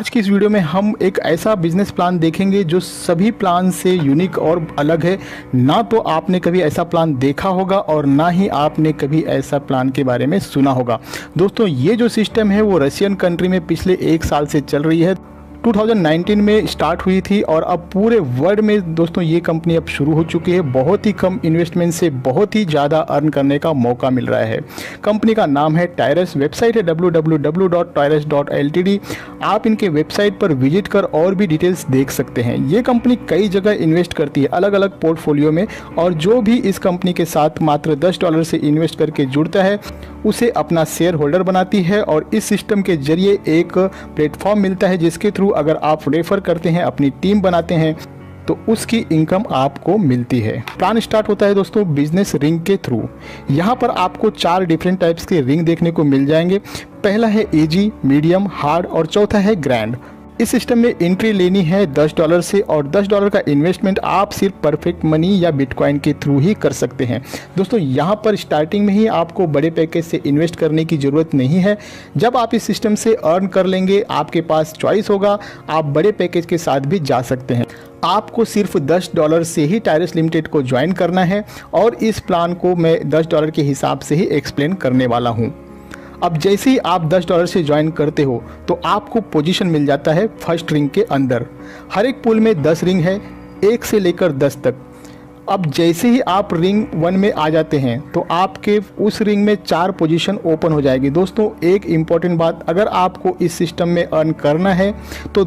आज की इस वीडियो में हम एक ऐसा बिजनेस प्लान देखेंगे जो सभी प्लान से यूनिक और अलग है। ना तो आपने कभी ऐसा प्लान देखा होगा और ना ही आपने कभी ऐसा प्लान के बारे में सुना होगा। दोस्तों, ये जो सिस्टम है वो रशियन कंट्री में पिछले 1 साल से चल रही है। 2019 में स्टार्ट हुई थी और अब पूरे वर्ल्ड में दोस्तों ये कंपनी अब शुरू हो चुकी है। बहुत ही कम इन्वेस्टमेंट से बहुत ही ज़्यादा अर्न करने का मौका मिल रहा है। कंपनी का नाम है टायरस, वेबसाइट है www.tyrus.ltd। आप इनके वेबसाइट पर विजिट कर और भी डिटेल्स देख सकते हैं। ये कंपनी कई जगह इन्वेस्ट करती है, अलग अलग पोर्टफोलियो में, और जो भी इस कंपनी के साथ मात्र $10 से इन्वेस्ट करके जुड़ता है उसे अपना शेयर होल्डर बनाती है और इस सिस्टम के जरिए एक प्लेटफॉर्म मिलता है जिसके थ्रू अगर आप रेफर करते हैं, अपनी टीम बनाते हैं तो उसकी इनकम आपको मिलती है। प्लान स्टार्ट होता है दोस्तों बिजनेस रिंग के थ्रू। यहाँ पर आपको 4 डिफरेंट टाइप्स के रिंग देखने को मिल जाएंगे। पहला है इजी, मीडियम, हार्ड और चौथा है ग्रैंड। इस सिस्टम में एंट्री लेनी है $10 से और $10 का इन्वेस्टमेंट आप सिर्फ परफेक्ट मनी या बिटकॉइन के थ्रू ही कर सकते हैं। दोस्तों, यहाँ पर स्टार्टिंग में ही आपको बड़े पैकेज से इन्वेस्ट करने की ज़रूरत नहीं है। जब आप इस सिस्टम से अर्न कर लेंगे आपके पास चॉइस होगा, आप बड़े पैकेज के साथ भी जा सकते हैं। आपको सिर्फ $10 से ही टायरस लिमिटेड को ज्वाइन करना है और इस प्लान को मैं $10 के हिसाब से ही एक्सप्लेन करने वाला हूँ। अब जैसे ही आप $10 से ज्वाइन करते हो तो आपको पोजीशन मिल जाता है फर्स्ट रिंग के अंदर। हर एक पूल में 10 रिंग है, 1 से लेकर 10 तक। अब जैसे ही आप रिंग 1 में आ जाते हैं तो आपके उस रिंग में 4 पोजीशन ओपन हो जाएगी। दोस्तों, एक इम्पॉर्टेंट बात, अगर आपको इस सिस्टम में अर्न करना है तो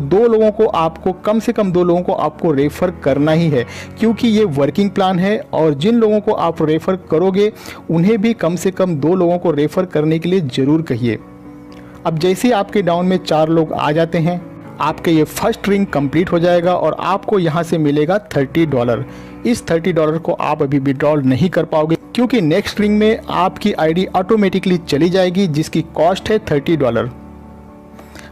कम से कम 2 लोगों को आपको रेफ़र करना ही है, क्योंकि ये वर्किंग प्लान है और जिन लोगों को आप रेफ़र करोगे उन्हें भी कम से कम 2 लोगों को रेफ़र करने के लिए ज़रूर कहिए। अब जैसे ही आपके डाउन में 4 लोग आ जाते हैं, आपके ये फर्स्ट रिंग कंप्लीट हो जाएगा और आपको यहाँ से मिलेगा $30। इस $30 को आप अभी विड्रॉल नहीं कर पाओगे क्योंकि नेक्स्ट रिंग में आपकी आईडी ऑटोमेटिकली चली जाएगी जिसकी कॉस्ट है $30।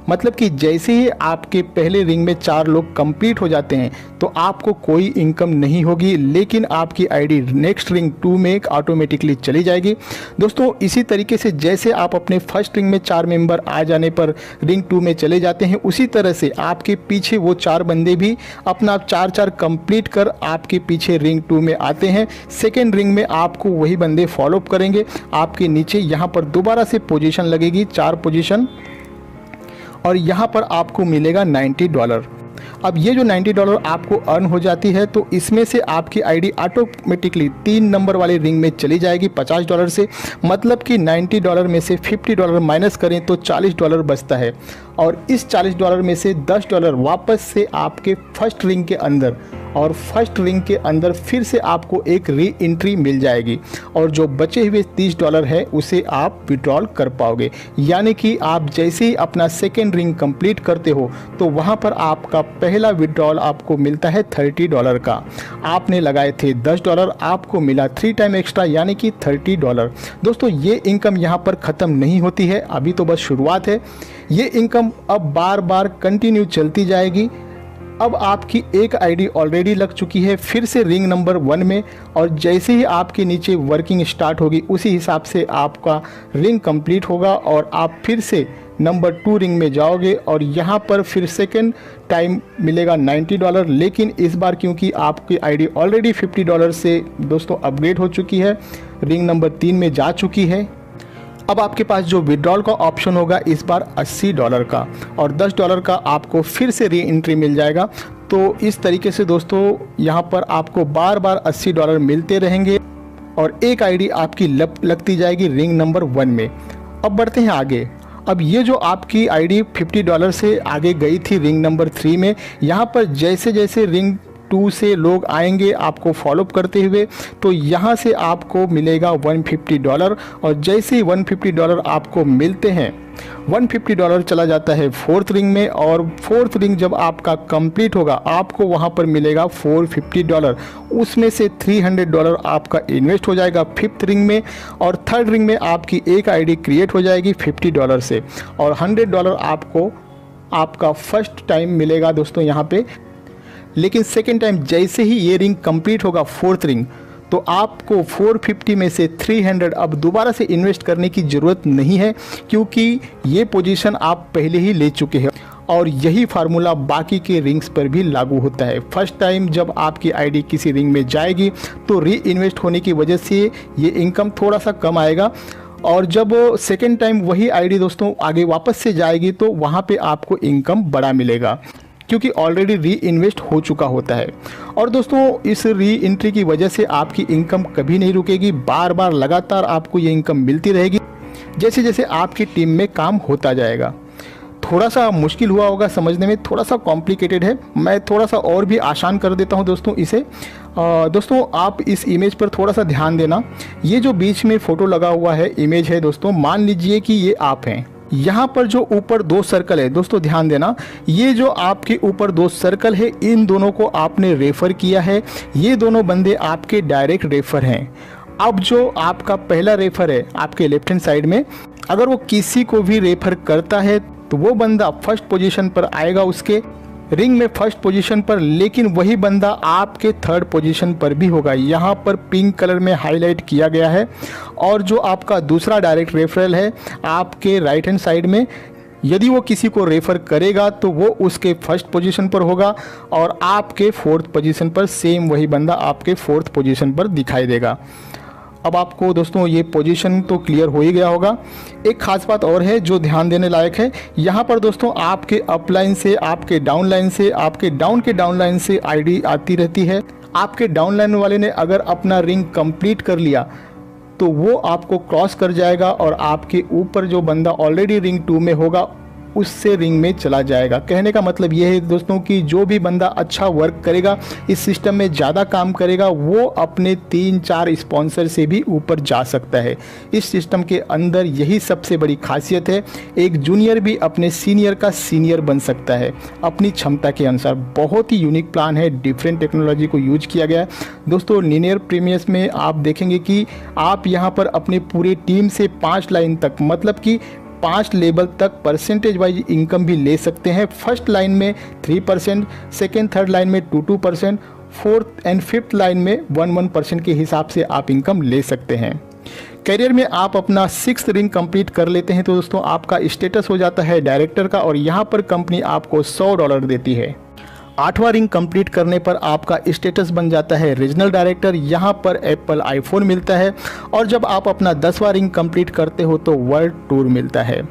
मतलब कि जैसे ही आपके पहले रिंग में 4 लोग कंप्लीट हो जाते हैं तो आपको कोई इनकम नहीं होगी, लेकिन आपकी आईडी नेक्स्ट रिंग 2 में ऑटोमेटिकली चली जाएगी। दोस्तों, इसी तरीके से जैसे आप अपने फर्स्ट रिंग में 4 मेंबर आ जाने पर रिंग 2 में चले जाते हैं, उसी तरह से आपके पीछे वो 4 बंदे भी अपना 4-4 कंप्लीट कर आपके पीछे रिंग 2 में आते हैं। सेकेंड रिंग में आपको वही बंदे फॉलोअप करेंगे। आपके नीचे यहाँ पर दोबारा से पोजीशन लगेगी, 4 पोजीशन, और यहाँ पर आपको मिलेगा $90। अब ये जो $90 आपको अर्न हो जाती है तो इसमें से आपकी आईडी ऑटोमेटिकली 3 नंबर वाले रिंग में चली जाएगी $50 से। मतलब कि $90 में से $50 माइनस करें तो $40 बचता है और इस $40 में से $10 वापस से आपके फर्स्ट रिंग के अंदर, और फर्स्ट रिंग के अंदर फिर से आपको एक री एंट्री मिल जाएगी और जो बचे हुए $30 है उसे आप विड्रॉल कर पाओगे। यानी कि आप जैसे ही अपना सेकेंड रिंग कंप्लीट करते हो तो वहाँ पर आपका पहला विड्रॉल आपको मिलता है $30 का। आपने लगाए थे $10, आपको मिला 3 टाइम एक्स्ट्रा यानी कि $30। दोस्तों, ये इनकम यहाँ पर ख़त्म नहीं होती है, अभी तो बस शुरुआत है। ये इनकम अब बार बार कंटिन्यू चलती जाएगी। अब आपकी एक आईडी ऑलरेडी लग चुकी है फिर से रिंग नंबर 1 में, और जैसे ही आपके नीचे वर्किंग स्टार्ट होगी उसी हिसाब से आपका रिंग कंप्लीट होगा और आप फिर से नंबर 2 रिंग में जाओगे और यहाँ पर फिर सेकेंड टाइम मिलेगा $90। लेकिन इस बार क्योंकि आपकी आईडी ऑलरेडी $50 से दोस्तों अपग्रेड हो चुकी है, रिंग नंबर 3 में जा चुकी है, अब आपके पास जो विड्रॉल का ऑप्शन होगा इस बार $80 का और $10 का आपको फिर से री एंट्री मिल जाएगा। तो इस तरीके से दोस्तों यहाँ पर आपको बार बार $80 मिलते रहेंगे और एक आईडी आपकी लगती जाएगी रिंग नंबर 1 में। अब बढ़ते हैं आगे। अब ये जो आपकी आईडी $50 से आगे गई थी रिंग नंबर 3 में, यहाँ पर जैसे जैसे रिंग 2 से लोग आएंगे आपको फॉलोअप करते हुए तो यहाँ से आपको मिलेगा $150 और जैसे ही $150 आपको मिलते हैं, $150 चला जाता है 4th रिंग में और 4th रिंग जब आपका कंप्लीट होगा आपको वहाँ पर मिलेगा $450। उसमें से $300 आपका इन्वेस्ट हो जाएगा 5th रिंग में और 3rd रिंग में आपकी एक आईडी क्रिएट हो जाएगी $50 से और $100 आपको आपका फर्स्ट टाइम मिलेगा दोस्तों यहाँ पे। लेकिन सेकेंड टाइम जैसे ही ये रिंग कंप्लीट होगा 4th रिंग तो आपको 450 में से 300 अब दोबारा से इन्वेस्ट करने की ज़रूरत नहीं है क्योंकि ये पोजीशन आप पहले ही ले चुके हैं और यही फार्मूला बाकी के रिंग्स पर भी लागू होता है। फर्स्ट टाइम जब आपकी आईडी किसी रिंग में जाएगी तो री इन्वेस्ट होने की वजह से ये इनकम थोड़ा सा कम आएगा, और जब सेकेंड टाइम वही आईडी दोस्तों आगे वापस से जाएगी तो वहाँ पे आपको इनकम बड़ा मिलेगा, क्योंकि ऑलरेडी री इन्वेस्ट हो चुका होता है। और दोस्तों इस री एंट्री की वजह से आपकी इनकम कभी नहीं रुकेगी, बार बार लगातार आपको ये इनकम मिलती रहेगी जैसे जैसे आपकी टीम में काम होता जाएगा। थोड़ा सा मुश्किल हुआ होगा समझने में, थोड़ा सा कॉम्प्लिकेटेड है, मैं थोड़ा सा और भी आसान कर देता हूं दोस्तों इसे। दोस्तों आप इस इमेज पर थोड़ा सा ध्यान देना। ये जो बीच में फ़ोटो लगा हुआ है, इमेज है दोस्तों, मान लीजिए कि ये आप हैं। यहाँ पर जो ऊपर 2 सर्कल है दोस्तों, ध्यान देना, ये जो आपके ऊपर 2 सर्कल है, इन दोनों को आपने रेफ़र किया है। ये दोनों बंदे आपके डायरेक्ट रेफ़र हैं। अब जो आपका पहला रेफ़र है आपके लेफ्ट हैंड साइड में, अगर वो किसी को भी रेफ़र करता है तो वो बंदा फर्स्ट पोजीशन पर आएगा, उसके रिंग में फर्स्ट पोजीशन पर, लेकिन वही बंदा आपके थर्ड पोजीशन पर भी होगा। यहाँ पर पिंक कलर में हाईलाइट किया गया है। और जो आपका दूसरा डायरेक्ट रेफरल है आपके राइट हैंड साइड में, यदि वो किसी को रेफ़र करेगा तो वो उसके फर्स्ट पोजीशन पर होगा, और आपके फोर्थ पोजीशन पर सेम वही बंदा आपके फोर्थ पोजीशन पर दिखाई देगा। अब आपको दोस्तों ये पोजीशन तो क्लियर हो ही गया होगा। एक खास बात और है जो ध्यान देने लायक है, यहाँ पर दोस्तों आपके अपलाइन से, आपके डाउन लाइन से, आपके डाउन के डाउन लाइन से आईडी आती रहती है। आपके डाउन लाइन वाले ने अगर अपना रिंग कंप्लीट कर लिया तो वो आपको क्रॉस कर जाएगा, और आपके ऊपर जो बंदा ऑलरेडी रिंग 2 में होगा उससे रिंग में चला जाएगा। कहने का मतलब ये है दोस्तों कि जो भी बंदा अच्छा वर्क करेगा, इस सिस्टम में ज़्यादा काम करेगा, वो अपने 3-4 स्पॉन्सर से भी ऊपर जा सकता है। इस सिस्टम के अंदर यही सबसे बड़ी खासियत है। एक जूनियर भी अपने सीनियर का सीनियर बन सकता है अपनी क्षमता के अनुसार। बहुत ही यूनिक प्लान है, डिफरेंट टेक्नोलॉजी को यूज किया गया है दोस्तों। लीनियर प्रीमियस में आप देखेंगे कि आप यहाँ पर अपने पूरे टीम से 5 लाइन तक, मतलब कि 5 लेवल तक परसेंटेज वाइज इनकम भी ले सकते हैं। फर्स्ट लाइन में 3%, सेकेंड थर्ड लाइन में 2% 4th एंड 5th लाइन में 1% के हिसाब से आप इनकम ले सकते हैं। करियर में आप अपना 6th रिंग कंप्लीट कर लेते हैं तो दोस्तों आपका स्टेटस हो जाता है डायरेक्टर का, और यहाँ पर कंपनी आपको $100 देती है। 8वां रिंग कंप्लीट करने पर आपका स्टेटस बन जाता है रीजनल डायरेक्टर, यहाँ पर एप्पल आईफोन मिलता है। और जब आप अपना 10वां रिंग कंप्लीट करते हो तो वर्ल्ड टूर मिलता है।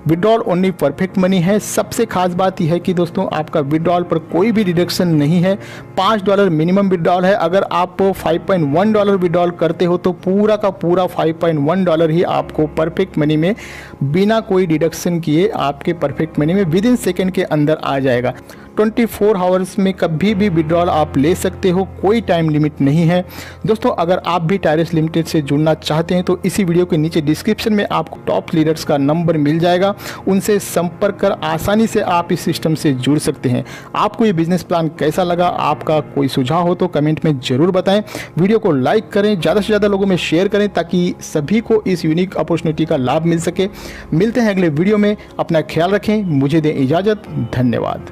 विड्रॉल ओनली परफेक्ट मनी है। सबसे खास बात यह है कि दोस्तों आपका विड्रॉल पर कोई भी डिडक्शन नहीं है। $5 मिनिमम विड्रॉल है। अगर आप $5.1 विड्रॉल करते हो तो पूरा का पूरा $5.1 ही आपको परफेक्ट मनी में बिना कोई डिडक्शन किए आपके परफेक्ट मनी में विद इन सेकेंड के अंदर आ जाएगा। 24 आवर्स में कभी भी विड्रॉल आप ले सकते हो, कोई टाइम लिमिट नहीं है। दोस्तों अगर आप भी टायरस लिमिटेड से जुड़ना चाहते हैं तो इसी वीडियो के नीचे डिस्क्रिप्शन में आपको टॉप लीडर्स का नंबर मिल जाएगा, उनसे संपर्क कर आसानी से आप इस सिस्टम से जुड़ सकते हैं। आपको ये बिजनेस प्लान कैसा लगा, आपका कोई सुझाव हो तो कमेंट में ज़रूर बताएं। वीडियो को लाइक करें, ज़्यादा से ज़्यादा लोगों में शेयर करें ताकि सभी को इस यूनिक अपॉर्चुनिटी का लाभ मिल सके। मिलते हैं अगले वीडियो में, अपना ख्याल रखें, मुझे दें इजाज़त, धन्यवाद।